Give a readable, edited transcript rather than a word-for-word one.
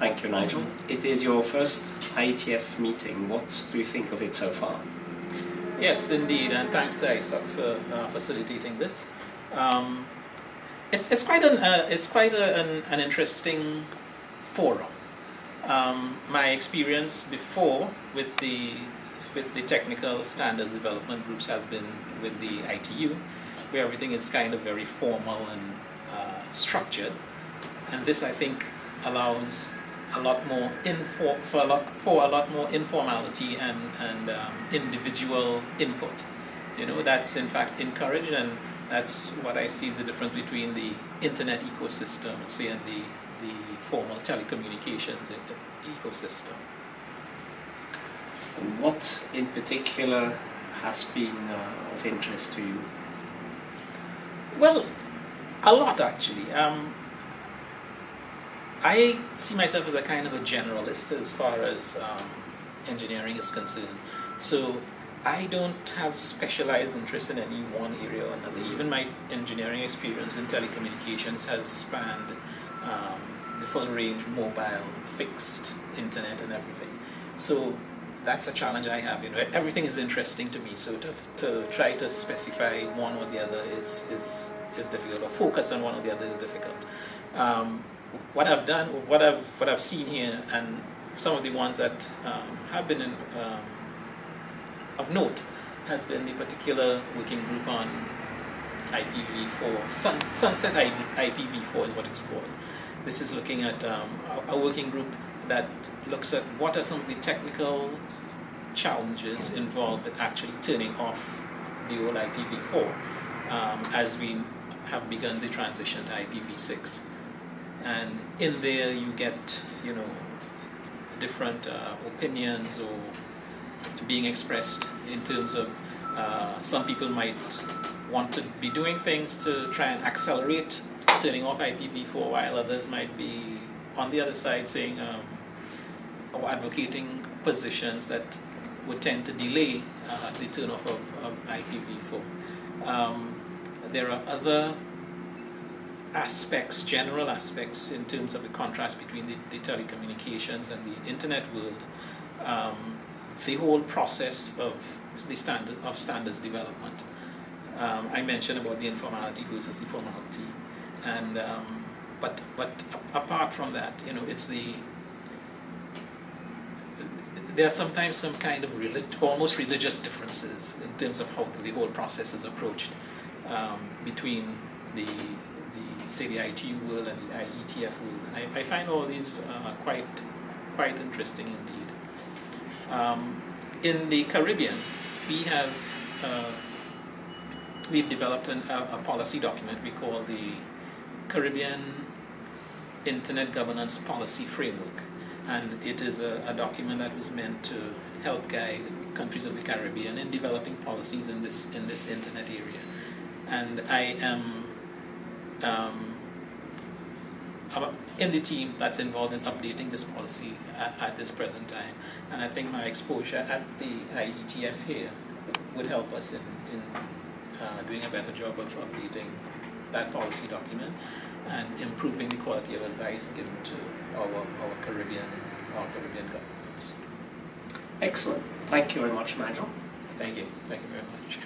Thank you, Nigel. It is your first IETF meeting. What do you think of it so far? Yes, indeed, and thanks to ISOC for facilitating this. It's quite an interesting forum. My experience before with the technical standards development groups has been with the ITU, where everything is kind of very formal and structured, and this, I think, allows a lot more informality and individual input. That's in fact encouraged, and that's what I see as the difference between the internet ecosystem, say, and the formal telecommunications ecosystem. What in particular has been of interest to you? Well, a lot actually. I see myself as a kind of a generalist as far as engineering is concerned. So I don't have specialized interest in any one area or another. Even my engineering experience in telecommunications has spanned the full range, mobile, fixed, internet, and everything. So that's a challenge I have. Everything is interesting to me. So to try to specify one or the other is difficult, or focus on one or the other is difficult. What I've done, what I've seen here, and some of the ones that have been of note, has been the particular working group on IPv4. Sunset IPv4 is what it's called. This is looking at a working group that looks at what are some of the technical challenges involved with actually turning off the old IPv4 as we have begun the transition to IPv6. And in there you get, different opinions or being expressed in terms of some people might want to be doing things to try and accelerate turning off IPv4, while others might be on the other side saying or advocating positions that would tend to delay the turn off of IPv4. There are other aspects, general aspects, in terms of the contrast between the telecommunications and the internet world. The whole process of the standards development. I mentioned about the informality versus the formality, and but apart from that, there are sometimes some kind of almost religious differences in terms of how the whole process is approached between the ITU world and the IETF world. And I find all these quite interesting indeed. In the Caribbean, we've developed a policy document we call the Caribbean Internet Governance Policy Framework, and it is a document that was meant to help guide countries of the Caribbean in developing policies in this internet area. And I am in the team that's involved in updating this policy at this present time, and I think my exposure at the IETF here would help us in doing a better job of updating that policy document and improving the quality of advice given to our Caribbean governments. Excellent. Thank you very much, Nigel. Thank you very much.